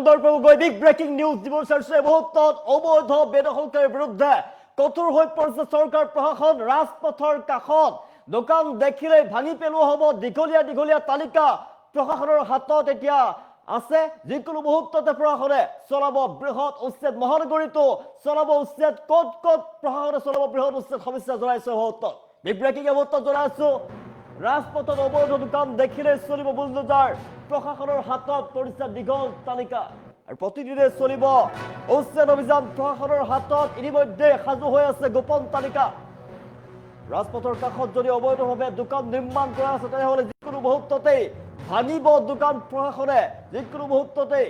Big breaking news দিৱসৰ মুহূৰ্তত অবৈধ বেদখলকাৰীৰ বিৰুদ্ধে কঠোৰ হৈ পৰিছে চৰকাৰ প্ৰশাসন ৰাজপথৰ কাষত দোকান দেখিলে ভাঙি পেলোৱা হ'ব দীঘলীয়া তালিকা প্ৰশাসনৰ হাতত এতিয়া আছে যিকোনো মুহূৰ্ততে প্ৰশাসনে চলাব বৃহৎ উচ্ছেদ মহানগৰীতো চলাব উচ্ছেদ ক'ত প্ৰশাসনে চলাব বৃহৎ উচ্ছেদ সমস্যা জনাইছে মুহূৰ্তত বিগ ব্ৰেকিং মুহূৰ্তত জনাইছো ৰাজপথত অবৈধ দোকান দেখিলে চলিব বুলডোজাৰ প্ৰশাসনৰ হাতত পৰিছে দীঘল তালিকা আৰু প্ৰতিদিনে চলিব উচ্ছেদ অভিযান প্ৰশাসনৰ হাতত ইতিমধ্যে সাজু হৈ আছে গোপন তালিকা ৰাজপথৰ কাষত যদি অবৈধভাৱে দোকান নিৰ্মাণ কৰা আছে তেনেহ'লে যিকোনো মুহূৰ্ততেই ভাঙিব দোকান প্ৰশাসনে যিকোনো মুহূৰ্ততেই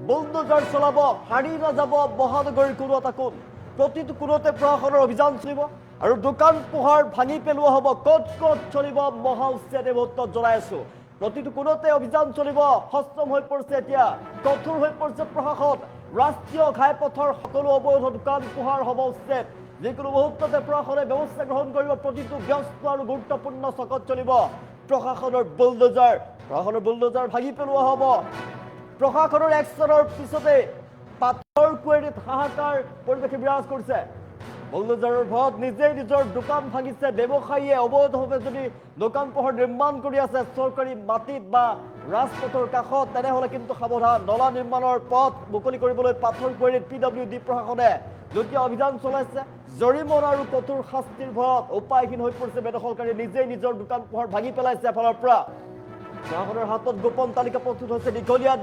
বুলডোজাৰ চলাব হাৰি নাযাব মহানগৰীৰ কোনো এটা কোণ প্ৰতিটো কোণতে প্ৰশাসনৰ অভিযান চলিব আৰু দোকান পোহাৰ ভাঙি পেলোৱা হ'ব ক'ত চলিব মহা উচ্ছেদ মুহূৰ্তত জনাই আছো প্ৰতিটো কোণতে অভিযান চলিব সষ্টম হৈ পৰিছে এতিয়া কঠোৰ হৈ পৰিছে প্ৰশাসন ৰাষ্ট্ৰীয় ঘাইপথৰ সকলো অবৈধ দোকান পোহাৰ হ'ব উচ্ছেদ যিকোনো মুহূৰ্ততে প্ৰশাসনে ব্যৱস্থা গ্ৰহণ কৰিব প্ৰতিটো ব্যস্ত আৰু গুৰুত্বপূৰ্ণ চকত চলিব প্ৰশাসনৰ বুলডোজাৰ ভাঙি পেলোৱা হ'ব প্ৰশাসনৰ একশ্যনৰ পিছতে পাথৰ কুঁৱেৰীত হাহাকাৰ পৰিৱেশে বিৰাজ কৰিছে বুলডোজাৰৰ ভয়ত নিজেই নিজৰ দোকান ভাঙিছে ব্যৱসায়ীয়ে অবৈধভাৱে যদি দোকান পোহাৰ নিৰ্মাণ কৰি আছে চৰকাৰী মাটিত বা ৰাজপথৰ কাষত তেনেহ'লে কিন্তু সাৱধান নলা নিৰ্মাণৰ পথ মুকলি কৰিবলৈ পাথৰ কুঁৱেৰীত PWD প্ৰশাসনে যুটীয়া অভিযান চলাইছে জৰিমনা আৰু কঠোৰ শাস্তিৰ ভয়ত উপায়হীন হৈ পৰিছে বেদখলকাৰী নিজেই নিজৰ দোকান পোহাৰ ভাঙি পেলাইছে এফালৰ পৰা প্ৰশাসনৰ হাতত গোপন তালিকা প্ৰস্তুত হৈছে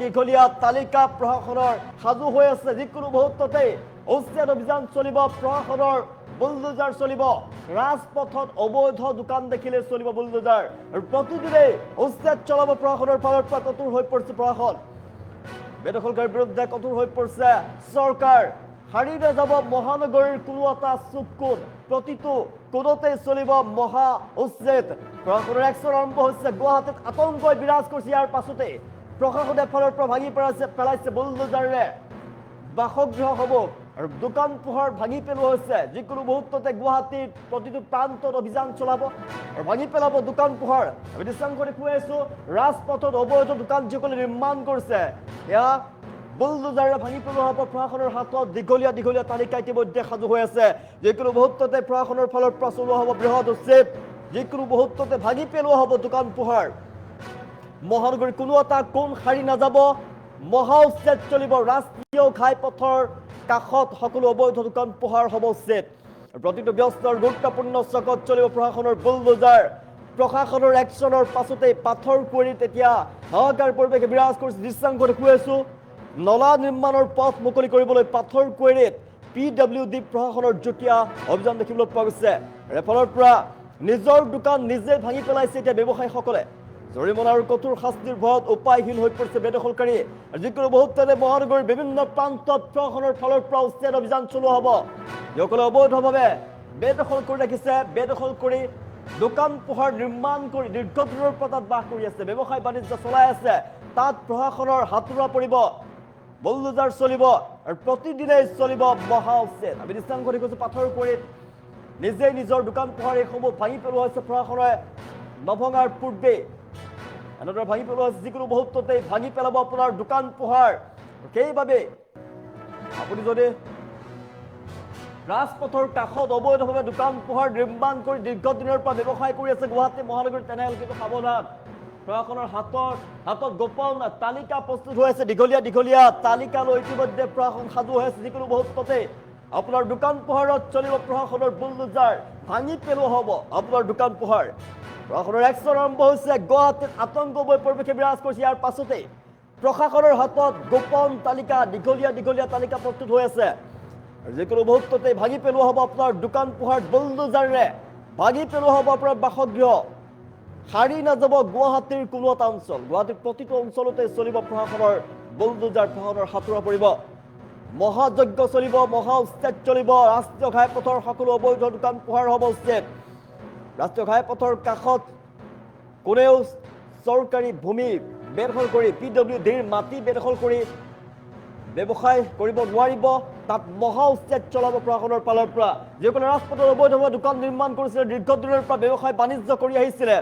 দীঘলীয়া তালিকা প্ৰশাসনৰ সাজু হৈ আছে যিকোনো মুহূৰ্ততেই উচ্ছেদ অভিযান চলিব প্ৰশাসনৰ বুলডোজাৰ চলিব ৰাজপথত অবৈধ দোকান দেখিলে চলিব বুলডোজাৰ আৰু প্ৰতিদিনেই উচ্ছেদ চলাব প্ৰশাসনৰ ফালৰ পৰা কঠোৰ হৈ পৰিছে প্ৰশাসন বেদখলকাৰীৰ বিৰুদ্ধে কঠোৰ হৈ পৰিছে চৰকাৰ হাৰি নাযাব মহানগৰীৰ কোনো এটা চুক কোণ প্ৰতিটো কোণতে চলিব মহা উচ্ছেদ প্ৰশাসনৰ একশ্যন আৰম্ভ হৈছে গুৱাহাটীত আতংকই বিৰাজ কৰিছে ইয়াৰ পাছতে প্ৰশাসনে ফালৰ পৰা ভাঙি পেলাইছে বুলডোজাৰেৰে বাসগৃহসমূহ আৰু দোকান পোহাৰ ভাঙি পেলোৱা হৈছে যিকোনো মুহূৰ্ততে গুৱাহাটীৰ প্ৰতিটো প্ৰান্তত অভিযান চলাব আৰু ভাঙি পেলাব দোকান পোহাৰ আমি দৃশ্যাংশ দেখুৱাই আছো ৰাজপথত অবৈধ দোকান যিসকলে নিৰ্মাণ কৰিছে এয়া বুলডোজাৰে ভাঙি পেলোৱা হ'ব প্ৰশাসনৰ হাতত দীঘলীয়া তালিকা ইতিমধ্যে সাজু হৈ আছে যিকোনো মুহূৰ্ততে প্ৰশাসনৰ ফালৰ পৰা চলোৱা হ'ব বৃহৎ উচ্ছেদ যিকোনো মুহূৰ্ততে ভাঙি পেলোৱা হ'ব দোকান পোহাৰ মহানগৰীৰ কোনো এটা কোণ সাৰি নাযাব মহা উচ্ছেদ চলিব ৰাষ্ট্ৰীয় ঘাইপথৰ কাষত সকলো অবৈধ দোকান পোহাৰ হ'ব উচ্ছেদ প্ৰতিটো ব্যস্ত আৰু গুৰুত্বপূৰ্ণ চকত চলিব প্ৰশাসনৰ বুলডোজাৰ প্ৰশাসনৰ একশ্যনৰ পাছতেই পাথৰ কুঁৱেৰীত এতিয়া হাহাকাৰ পৰিৱেশে বিৰাজ কৰিছে দৃশ্যাংশ দেখুৱাই আছো নলা নিৰ্মাণৰ পথ মুকলি কৰিবলৈ পাথৰ কুঁৱেৰীত PWD প্ৰশাসনৰ যুটীয়া অভিযান দেখিবলৈ পোৱা গৈছে এফালৰ পৰা নিজৰ দোকান নিজে ভাঙি পেলাইছে এতিয়া ব্যৱসায়ীসকলে জৰিমনা আৰু কঠোৰ শাস্তিৰ ভয়ত উপায়হীন হৈ পৰিছে বেদখলকাৰী যিকোনো মুহূৰ্ততে মহানগৰীৰ বিভিন্ন প্ৰান্তত প্ৰশাসনৰ ফালৰ পৰা উচ্ছেদ অভিযান চলোৱা হ'ব যিসকলে অবৈধভাৱে বেদখল কৰি ৰাখিছে বেদখল কৰি দোকান পোহাৰ নিৰ্মাণ কৰি দীৰ্ঘদিনৰ পৰা তাত বাস কৰি আছে ব্যৱসায় বাণিজ্য চলাই আছে তাত প্ৰশাসনৰ হাতোৰা পৰিব বুলডোজাৰ চলিব আৰু প্ৰতিদিনেই চলিব মহা উচ্ছেদ আমি দৃশ্যাংশ দেখুৱাইছো পাথৰ কুঁৱেৰীত নিজেই নিজৰ দোকান পোহাৰ এইসমূহ ভাঙি পেলোৱা হৈছে প্ৰশাসনে নভঙাৰ পূৰ্বে এনেদৰে ভাঙি পেলোৱা হৈছে যিকোনো মুহূৰ্ততেই ভাঙি পেলাব আপোনাৰ দোকান পোহাৰ সেইবাবে আপুনি যদি ৰাজপথৰ কাষত অবৈধভাৱে দোকান পোহাৰ নিৰ্মাণ কৰি দীৰ্ঘদিনৰ পৰা ব্যৱসায় কৰি আছে গুৱাহাটী মহানগৰীত তেনেহ'লে কিন্তু সাৱধান প্ৰশাসনৰ হাতত গোপন তালিকা প্ৰস্তুত হৈ আছে দীঘলীয়া তালিকা লৈ ইতিমধ্যে প্ৰশাসন সাজু হৈ আছে যিকোনো মুহূৰ্ততে আপোনাৰ দোকান পোহাৰত চলিব প্ৰশাসনৰ বুলডোজাৰ ভাঙি পেলোৱা হ'ব আপোনাৰ দোকান পোহাৰ প্ৰশাসনৰ একশ্যন আৰম্ভ হৈছে গুৱাহাটীত আতংকময় পৰিৱেশে বিৰাজ কৰিছে ইয়াৰ পাছতে প্ৰশাসনৰ হাতত গোপন তালিকা দীঘলীয়া তালিকা প্ৰস্তুত হৈ আছে যিকোনো মুহূৰ্ততে ভাঙি পেলোৱা হ'ব আপোনাৰ দোকান পোহাৰ বুলডোজাৰেৰে ভাঙি পেলোৱা হ'ব আপোনাৰ বাসগৃহ হাৰি নাযাব গুৱাহাটীৰ কোনো এটা অঞ্চল গুৱাহাটীৰ প্ৰতিটো অঞ্চলতে চলিব প্ৰশাসনৰ বুলডোজাৰ প্ৰশাসনৰ হাতোৰা পৰিব মহাযজ্ঞ চলিব মহা উচ্ছেদ চলিব ৰাষ্ট্ৰীয় ঘাইপথৰ সকলো অবৈধ দোকান পোহাৰ হ'ব উচ্ছেদ ৰাষ্ট্ৰীয় ঘাইপথৰ কাষত কোনেও চৰকাৰী ভূমি বেদখল কৰি PWDৰ মাটি বেদখল কৰি ব্যৱসায় কৰিব নোৱাৰিব তাত মহা উচ্ছেদ চলাব প্ৰশাসনৰ ফালৰ পৰা যিসকলে ৰাজপথত অবৈধভাৱে দোকান নিৰ্মাণ কৰিছিলে দীৰ্ঘদিনৰ পৰা ব্যৱসায় বাণিজ্য কৰি আহিছিলে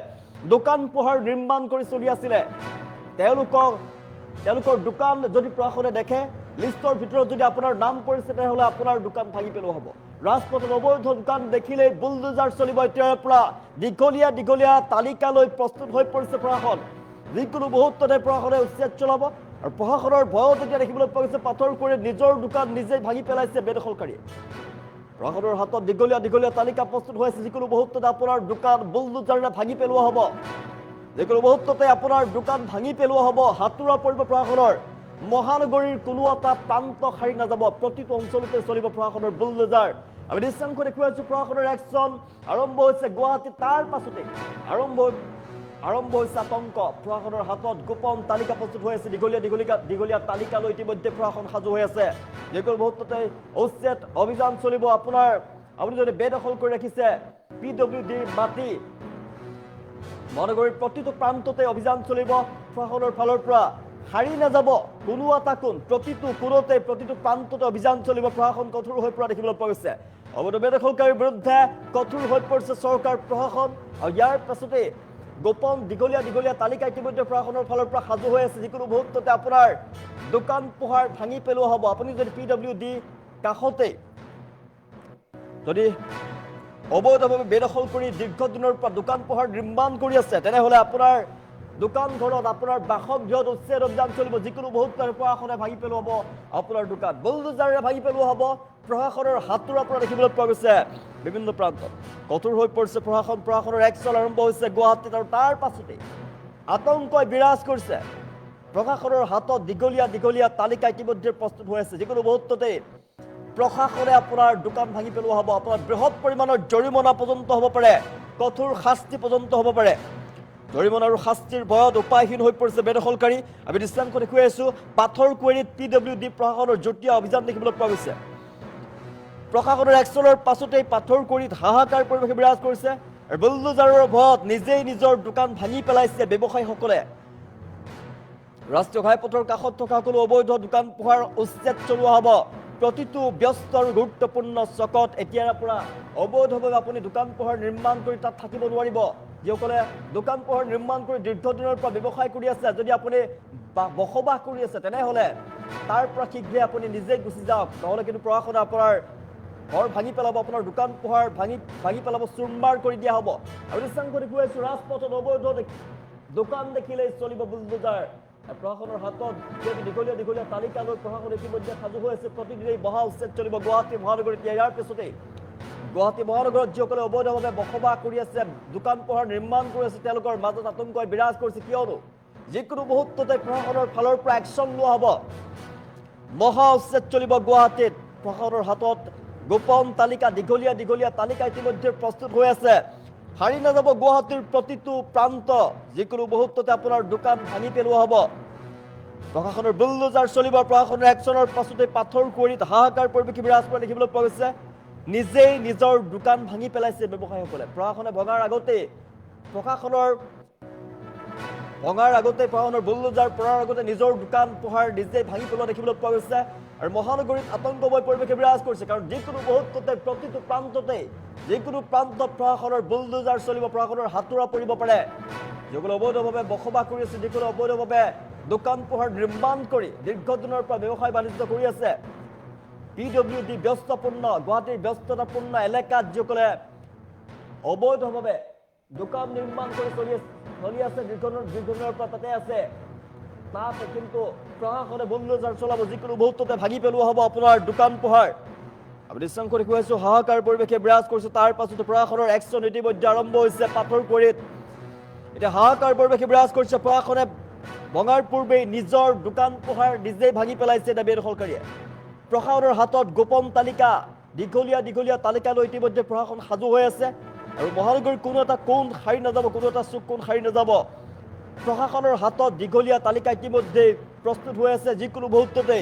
দোকান পোহাৰ নিৰ্মাণ কৰি চলি আছিলে তেওঁলোকক তেওঁলোকৰ দোকান যদি প্ৰশাসনে দেখে লিষ্টৰ ভিতৰত যদি আপোনাৰ নাম পৰিছে তেনেহ'লে আপোনাৰ দোকান ভাঙি পেলোৱা হ'ব ৰাজপথত অবৈধ দোকান দেখিলেই বুলডোজাৰ চলিব এতিয়াৰ পৰা দীঘলীয়া তালিকালৈ প্ৰস্তুত হৈ পৰিছে প্ৰশাসন যিকোনো মুহূৰ্ততে প্ৰশাসনে উচ্ছেদ চলাব আৰু প্ৰশাসনৰ ভয়ত এতিয়া দেখিবলৈ পোৱা গৈছে পাথৰ কৰি নিজৰ দোকান নিজেই ভাঙি পেলাইছে বেদখলকাৰীয়ে প্ৰশাসনৰ হাতত দীঘলীয়া তালিকা প্ৰস্তুত হৈ আছে যিকোনো মুহূৰ্ততে আপোনাৰ দোকান বুলডোজাৰে ভাঙি পেলোৱা হ'ব যিকোনো মুহূৰ্ততে আপোনাৰ দোকান ভাঙি পেলোৱা হ'ব হাতুৰা পৰিব প্ৰশাসনৰ মহানগৰীৰ কোনো এটা প্ৰান্ত সাৰি নাযাব প্ৰতিটো অঞ্চলতে চলিব প্ৰশাসনৰ বুলডোজাৰ আমি দৃশ্যাংশ দেখুৱাইছো প্ৰশাসনৰ একশ্যন আৰম্ভ হৈছে গুৱাহাটী তাৰ পাছতে আৰম্ভ হৈছে আতংক প্ৰশাসনৰ হাতত গোপন তালিকা প্ৰস্তুত হৈ আছে দীঘলীয়া তালিকালৈ ইতিমধ্যে প্ৰশাসন সাজু হৈ আছে যিকোনো মুহূৰ্ততে উচ্ছেদ অভিযান চলিব আপোনাৰ আপুনি যদি বেদখল কৰি ৰাখিছে পিডব্লিউডিৰ মাটি মহানগৰীৰ প্ৰতিটো প্ৰান্ততে অভিযান চলিব প্ৰশাসনৰ ফালৰ পৰা হাৰি নাযাব কোনো এটা কোণ প্ৰতিটো প্ৰান্ততে অভিযান চলিব প্ৰশাসন কঠোৰ হৈ পৰা দেখিবলৈ পোৱা গৈছে অবৈধ বেদখলকাৰীৰ বিৰুদ্ধে কঠোৰ হৈ পৰিছে চৰকাৰ প্ৰশাসন আৰু ইয়াৰ পাছতে গোপন দীঘলীয়া তালিকা ইতিমধ্যে প্ৰশাসনৰ ফালৰ পৰা সাজু হৈ আছে যিকোনো মুহূৰ্ততে আপোনাৰ দোকান পোহাৰ ভাঙি পেলোৱা হ'ব আপুনি যদি পিডব্লিউডি কাষতে যদি অবৈধভাৱে বেদখল কৰি দীৰ্ঘদিনৰ পৰা দোকান পোহাৰ নিৰ্মাণ কৰি আছে তেনেহ'লে আপোনাৰ দোকান ঘৰত আপোনাৰ বাসগৃহত উচ্ছেদ অভিযান চলিব যিকোনো মুহূৰ্ততে প্ৰশাসনে ভাঙি পেলোৱা হ'ব আপোনাৰ দোকান বুলডোজাৰে ভাঙি পেলোৱা হ'ব প্ৰশাসনৰ হাতুৰা পৰা দেখিবলৈ পোৱা গৈছে বিভিন্ন প্ৰান্তত কঠোৰ হৈ পৰিছে প্ৰশাসনৰ একশ্যন আৰম্ভ হৈছে গুৱাহাটীত আৰু তাৰ পাছতে আতংকই বিৰাজ কৰিছে প্ৰশাসনৰ হাতত দীঘলীয়া তালিকা ইতিমধ্যে প্ৰস্তুত হৈ আছে যিকোনো মুহূৰ্ততে প্ৰশাসনে আপোনাৰ দোকান ভাঙি পেলোৱা হ'ব আপোনাৰ বৃহৎ পৰিমাণৰ জৰিমনা পৰ্যন্ত হ'ব পাৰে কঠোৰ শাস্তি পৰ্যন্ত হ'ব পাৰে জৰিমনা আৰু শাস্তিৰ ভয়ত উপায়হীন হৈ পৰিছে বেদখলকাৰী আমি দৃশ্যাংশ দেখুৱাই আছো পাথৰকুঁৱৰীত পিডব্লিউডি প্ৰশাসনৰ যুটীয়া অভিযান দেখিবলৈ পোৱা গৈছে প্ৰশাসনৰ একশ্যনৰ পাছতেই পাথৰকুঁৱৰীত হাহাকাৰ পৰিৱেশ বিৰাজ কৰিছে আৰু বুলডোজাৰৰ ভয়ত নিজেই নিজৰ দোকান ভাঙি পেলাইছে ব্যৱসায়ীসকলে ৰাষ্ট্ৰীয় ঘাইপথৰ কাষত থকা সকলো অবৈধ দোকান পোহাৰ উচ্ছেদ চলোৱা হ'ব প্ৰতিটো ব্যস্ত আৰু গুৰুত্বপূৰ্ণ চকত এতিয়াৰ পৰা অবৈধভাৱে আপুনি দোকান পোহাৰ নিৰ্মাণ কৰি তাত থাকিব নোৱাৰিব যিসকলে দোকান পোহাৰ নিৰ্মাণ কৰি দীৰ্ঘদিনৰ পৰা ব্যৱসায় কৰি আছে যদি আপুনি বসবাস কৰি আছে তেনেহ'লে তাৰ পৰা শীঘ্ৰে আপুনি নিজেই গুচি যাওক নহ'লে কিন্তু প্ৰশাসনে আপোনাৰ ঘৰ ভাঙি পেলাব আপোনাৰ দোকান পোহাৰ ভাঙি পেলাব চুৰমাৰ কৰি দিয়া হ'ব আৰু দৃশ্যাংশ দেখুৱাইছো ৰাজপথত অবৈধ দোকান দেখিলেই চলিব বুলডোজাৰ প্ৰশাসনৰ হাতত দীঘলীয়া তালিকালৈ প্ৰশাসন ইতিমধ্যে সাজু হৈ আছে প্ৰতিদিনেই মহা উচ্ছেদ চলিব গুৱাহাটী মহানগৰীত ইয়াৰ পিছতেই গুৱাহাটী মহানগৰত যিসকলে অবৈধভাৱে বসবাস কৰি আছে দোকান পোহাৰ নিৰ্মাণ কৰি আছে তেওঁলোকৰ মাজত আতংকই বিৰাজ কৰিছে কিয়নো যিকোনো মুহূৰ্ততে প্ৰশাসনৰ ফালৰ পৰা একশ্যন লোৱা হ'ব মহা উচ্ছেদ চলিব গুৱাহাটীত প্ৰশাসনৰ হাতত গোপন তালিকা দীঘলীয়া তালিকা ইতিমধ্যে প্ৰস্তুত হৈ আছে হাৰি নাযাব গুৱাহাটীৰ প্ৰতিটো প্ৰান্ত যিকোনো মুহূৰ্ততে আপোনাৰ দোকান ভাঙি পেলোৱা হ'ব প্ৰশাসনৰ বুলডোজাৰ চলিব প্ৰশাসনৰ একশ্যনৰ পাছতে পাথৰকুঁৱৰীত হাহাকাৰ পৰিৱেশ বিৰাজ কৰা দেখিবলৈ পোৱা গৈছে নিজেই নিজৰ দোকান ভাঙি পেলাইছে ব্যৱসায়ীসকলে প্ৰশাসনে ভঙাৰ আগতে প্ৰশাসনৰ বুলডোজাৰ পৰাৰ আগতে নিজৰ দোকান পোহাৰ নিজেই ভাঙি পেলোৱা দেখিবলৈ পোৱা গৈছে আৰু মহানগৰীত আতংকময় পৰিৱেশ বিৰাজ কৰিছে কাৰণ যিকোনো মুহূৰ্ততে প্ৰতিটো প্ৰান্ততে যিকোনো প্ৰান্তত প্ৰশাসনৰ বুলডোজাৰ চলিব প্ৰশাসনৰ হাতুৰা পৰিব পাৰে যিসকলে অবৈধভাৱে বসবাস কৰি আছে যিসকলে অবৈধভাৱে দোকান পোহাৰ নিৰ্মাণ কৰি দীৰ্ঘদিনৰ পৰা ব্যৱসায় বাণিজ্য কৰি আছে পিডব্লিউডি ব্যস্তপূৰ্ণ গুৱাহাটীৰ ব্যস্ততাপূৰ্ণ এলেকাত যিসকলে অবৈধভাৱে দোকান নিৰ্মাণ কৰি চলি আছে দীৰ্ঘদিনৰ পৰা তাতে আছে তাত কিন্তু প্ৰশাসনে বুলডোজাৰ চলাব যিকোনো মুহূৰ্ততে ভাঙি পেলোৱা হ'ব আপোনাৰ দোকান পোহাৰ আমি দৃশ্যাংশ দেখুৱাইছো হাহাকাৰ পৰিৱেশে বিৰাজ কৰিছে তাৰ পাছতে প্ৰশাসনৰ একশ্যন ইতিমধ্যে আৰম্ভ হৈছে পাথৰকুঁৱৰীত এতিয়া হাহাকাৰ পৰিৱেশে বিৰাজ কৰিছে প্ৰশাসনে ভঙাৰ পূৰ্বেই নিজৰ দোকান পোহাৰ নিজেই ভাঙি পেলাইছে এটা বেদখলকাৰীয়ে প্ৰশাসনৰ হাতত গোপন তালিকা দীঘলীয়া তালিকালৈ ইতিমধ্যে প্ৰশাসন সাজু হৈ আছে আৰু মহানগৰীৰ কোনো এটা কোণ সাৰি নাযাব কোনো এটা চুক কোণ সাৰি নাযাব প্ৰশাসনৰ হাতত দীঘলীয়া তালিকা ইতিমধ্যে প্ৰস্তুত হৈ আছে যিকোনো মুহূৰ্ততে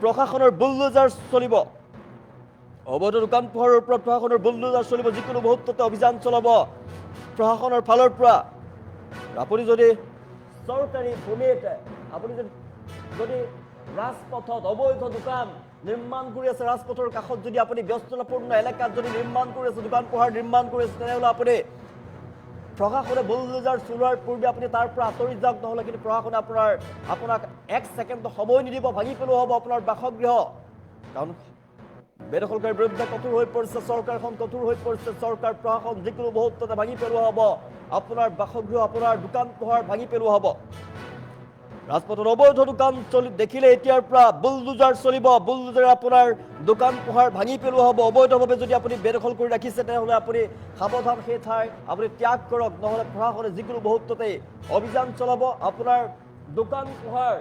প্ৰশাসনৰ বুলডোজাৰ চলিব অবৈধ দোকান পোহাৰৰ ওপৰত প্ৰশাসনৰ বুলডোজাৰ চলিব যিকোনো মুহূৰ্ততে অভিযান চলাব প্ৰশাসনৰ ফালৰ পৰা আপুনি যদি চৰকাৰী ভূমিত আপুনি যদি ৰাজপথত অবৈধ দোকান নিৰ্মাণ কৰি আছে ৰাজপথৰ কাষত যদি আপুনি ব্যস্ততাপূৰ্ণ এলেকাত যদি নিৰ্মাণ কৰি আছে দোকান পোহাৰ নিৰ্মাণ কৰি আছে তেনেহ'লে আপুনি প্ৰশাসনে বুলডোজাৰ চলোৱাৰ পূৰ্বে আপুনি তাৰ পৰা আঁতৰি যাওক, নহ'লে কিন্তু প্ৰশাসনে আপোনাক 1 ছেকেণ্ড সময় নিদিব, ভাঙি পেলোৱা হ'ব আপোনাৰ বাসগৃহ। কাৰণ বেদখলকাৰীৰ বিৰুদ্ধে কঠোৰ হৈ পৰিছে চৰকাৰখন, কঠোৰ হৈ পৰিছে চৰকাৰ প্ৰশাসন, যিকোনো মুহূৰ্ততে ভাঙি পেলোৱা হ'ব আপোনাৰ বাসগৃহ, আপোনাৰ দোকান পোহাৰ ভাঙি পেলোৱা হ'ব। ৰাজপথত অবৈধ দোকান দেখিলে এতিয়াৰ পৰা বুলডোজাৰ চলিব, বুলডোজাৰে আপোনাৰ দোকান পোহাৰ ভাঙি পেলোৱা হ'ব। অবৈধভাৱে যদি আপুনি বেদখল কৰি ৰাখিছে তেনেহ'লে আপুনি সাৱধান, সেই ঠাই আপুনি ত্যাগ কৰক, নহ'লে প্ৰশাসনে যিকোনো মুহূৰ্ততে অভিযান চলাব। আপোনাৰ দোকান পোহাৰ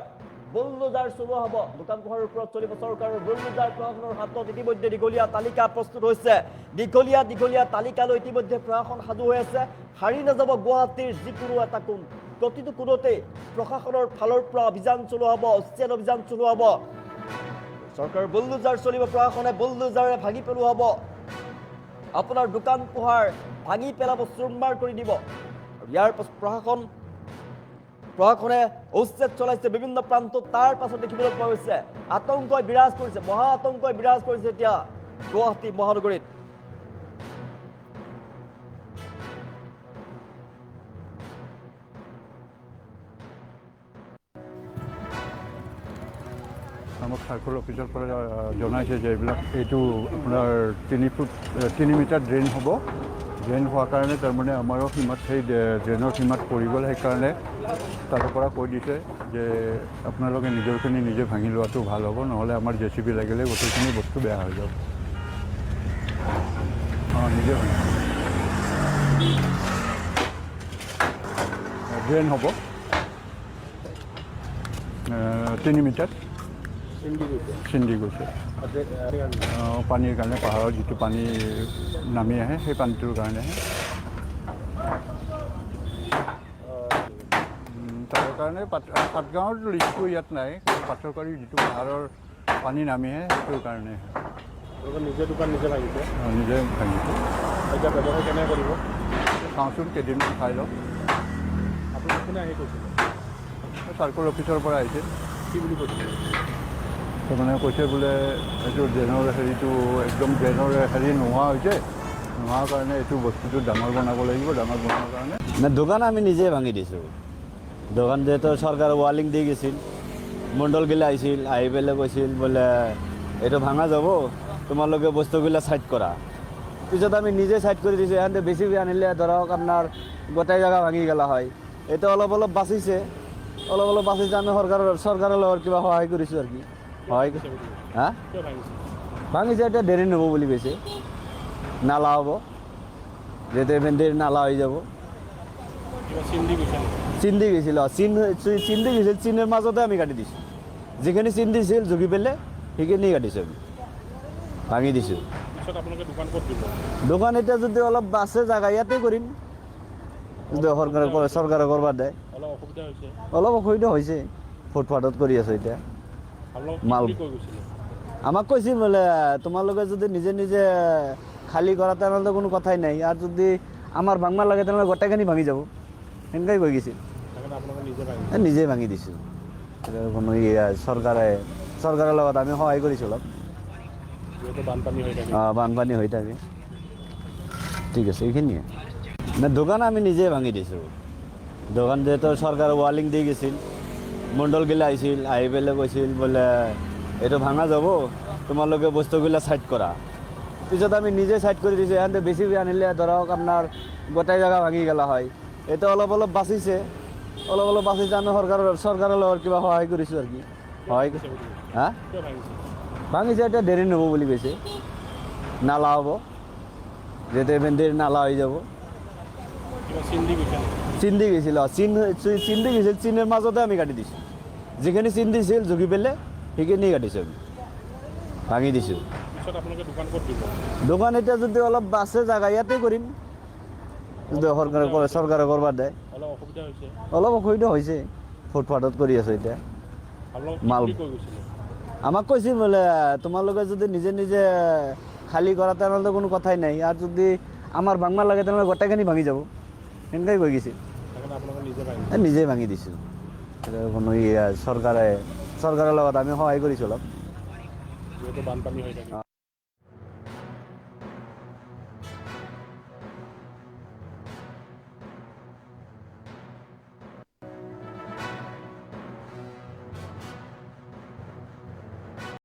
বুলডোজাৰ চলোৱা হ'ব, দোকান পোহাৰৰ ওপৰত চলিব চৰকাৰৰ বুলডোজাৰ। প্ৰশাসনৰ হাতত ইতিমধ্যে দীঘলীয়া তালিকা প্ৰস্তুত হৈছে, দীঘলীয়া তালিকালৈ ইতিমধ্যে প্ৰশাসন সাজু হৈ আছে। হাৰি নাযাব গুৱাহাটীৰ যিকোনো এটা কোণ, প্ৰতিটো কোণতে প্ৰশাসনৰ ফালৰ পৰা অভিযান চলোৱা হ'ব, উচ্ছেদ অভিযান চলোৱা হ'ব। চৰকাৰৰ বুলডোজাৰ চলিব, প্ৰশাসনে বুলডোজাৰে ভাঙি পেলোৱা হ'ব আপোনাৰ দোকান পোহাৰ, ভাঙি পেলাব, চুৰমাৰ কৰি দিব। ইয়াৰ পাছত প্ৰশাসনে উচ্ছেদ চলাইছে বিভিন্ন প্ৰান্তত। তাৰ পাছত দেখিবলৈ পোৱা গৈছে আতংকই বিৰাজ কৰিছে, মহা আতংকই বিৰাজ কৰিছে এতিয়া গুৱাহাটী মহানগৰীত। আমাক চাৰ্কল অফিচৰ পৰা জনাইছে যে এইটো আপোনাৰ 3 মিটাৰ ড্ৰেইন হ'ব। ড্ৰেইন হোৱাৰ কাৰণে তাৰমানে আমাৰো সীমাত, সেই ড্ৰেইনৰ সীমাত পৰি গ'ল। সেইকাৰণে তাৰ পৰা কৈ দিছে যে আপোনালোকে নিজৰখিনি নিজে ভাঙি লোৱাটো ভাল হ'ব, নহ'লে আমাৰ JCB লাগিলে গোটেইখিনি বস্তু বেয়া হৈ যাব। নিজে ভাঙি ড্ৰেইন হ'ব 3 মিটাৰ চিন্দি গৈছে পানীৰ কাৰণে, পাহাৰৰ যিটো পানী নামি আহে সেই পানীটোৰ কাৰণেহে। তাৰ কাৰণে পাটগাঁৱৰ লিষ্টটো ইয়াত নাই, পাথৰকাৰীৰ যিটো পাহাৰৰ পানী নামি আহে সেইটোৰ কাৰণে নিজে দোকান নিজে ভাঙিছে। নিজে ভাঙিছে। এতিয়া ব্যৱসায় কেনেকৈ কৰিব চাওঁচোন, কেইদিনমান খাই লওক। আপুনি কোনে আহি কৈছিলে? চাৰ্কল অফিচৰ পৰা আহিছে। কি বুলি কৈছিলে? তাৰমানে কৈছে বোলে এইটো ড্ৰেইনৰ হেৰিটো একদম ড্ৰেইনৰ হেৰি নোহোৱা হৈছে, নোহোৱাৰ কাৰণে এইটো বস্তুটো ডাঙৰ বনাব লাগিব, ডাঙৰ বনোৱাৰ কাৰণে দোকান আমি নিজে ভাঙি দিছোঁ। দোকান যিহেতু চৰকাৰে ৱালিং দি গৈছিল, মণ্ডলগিলা আহিছিল, আহি পেলাই কৈছিল বোলে এইটো ভাঙা যাব, তোমালোকে বস্তুগিলা ছাইড কৰা। পিছত আমি নিজে ছাইড কৰি দিছোঁ। এখানতে বেছি আনিলে ধৰক আপোনাৰ গোটেই জেগা ভাঙি গেলা হয়। এইটো অলপ বাচিছে, অলপ বাচিছে। আমি চৰকাৰৰ লগত কিবা সহায় কৰিছোঁ আৰু কি সহায়। হা ভাঙিছে, এতিয়া দেৰি নহ'ব বুলি কৈছে, নালা হ'ব, যেতিয়া ভেন্দিৰ নালা হৈ যাব। চিন্দি গৈছিল, চিন্দি গৈছিল, চিনৰ মাজতে আমি কাটি দিছোঁ। যিখিনি চিন দিছিল জুগি পেলাই সেইখিনি কাটিছোঁ, আমি ভাঙি দিছোঁ। দোকান এতিয়া যদি অলপ আছে জেগা ইয়াতে কৰিম, যদি চৰকাৰে কৰবাত দিয়ে। অলপ অসুবিধা হৈছে, ফুটপাথত কৰি আছোঁ এতিয়া। মাল আমাক কৈছিল বোলে তোমালোকে যদি নিজে নিজে খালী কৰা তেনেহ'লে কোনো কথাই নাই, আৰু যদি আমাৰ ভাঙবা লাগে তেনেহ'লে গোটেইখিনি ভাঙি যাব, সেনেকৈ কৈ গৈছিল। নিজে ভাঙি দিছোঁ। কোনো চৰকাৰৰ লগত আমি সহায় কৰিছোঁ অলপ। বানপানী হৈ থাকে, ঠিক আছে, এইখিনিয়ে। দোকান আমি নিজে ভাঙি দিছোঁ। দোকান যিহেতু চৰকাৰে ৱালিং দি গৈছিল, মণ্ডলগিলা আহিছিল, আহি পেলাই কৈছিল বোলে এইটো ভাঙা যাব, তোমালোকে বস্তুগিলা ছাইড কৰা। পিছত আমি নিজে ছাইড কৰি দিছোঁ। এখানতে বেছি আনিলে ধৰক আপোনাৰ গোটেই জেগা ভাঙি গেলা হয়। এইটো অলপ বাচিছে, অলপ বাচিছে। আমি চৰকাৰৰ লগত কিবা সহায় কৰিছোঁ আৰু কি সহায়। হা ভাঙিছে, এতিয়া দেৰি নহ'ব বুলি কৈছে, নালা হ'ব, যেতিয়া ভেন্দিৰ নালা হৈ যাব। চিন্দি গৈছিল, চিন্দি গৈছিল, চিনৰ মাজতে আমি কাটি দিছোঁ। যিখিনি চিন দিছিল জুগি পেলাই সেইখিনি কাটিছোঁ, আমি ভাঙি দিছোঁ। দোকান এতিয়া যদি অলপ আছে জেগা ইয়াতে কৰিম, যদি চৰকাৰে কৰবাত দিয়ে। অলপ অসুবিধা হৈছে, ফুটপাথত কৰি আছোঁ এতিয়া। মাল আমাক কৈছিল বোলে তোমালোকে যদি নিজে নিজে খালী কৰা তেনেহ'লে কোনো কথাই নাই, আৰু যদি আমাৰ ভাঙবা লাগে তেনেহ'লে গোটেইখিনি ভাঙি যাব, সেনেকৈ কৈ গৈছিল। নিজে ভাঙি দিছোঁ। কোনো চৰকাৰৰ লগত আমি সহায় কৰিছোঁ অলপ।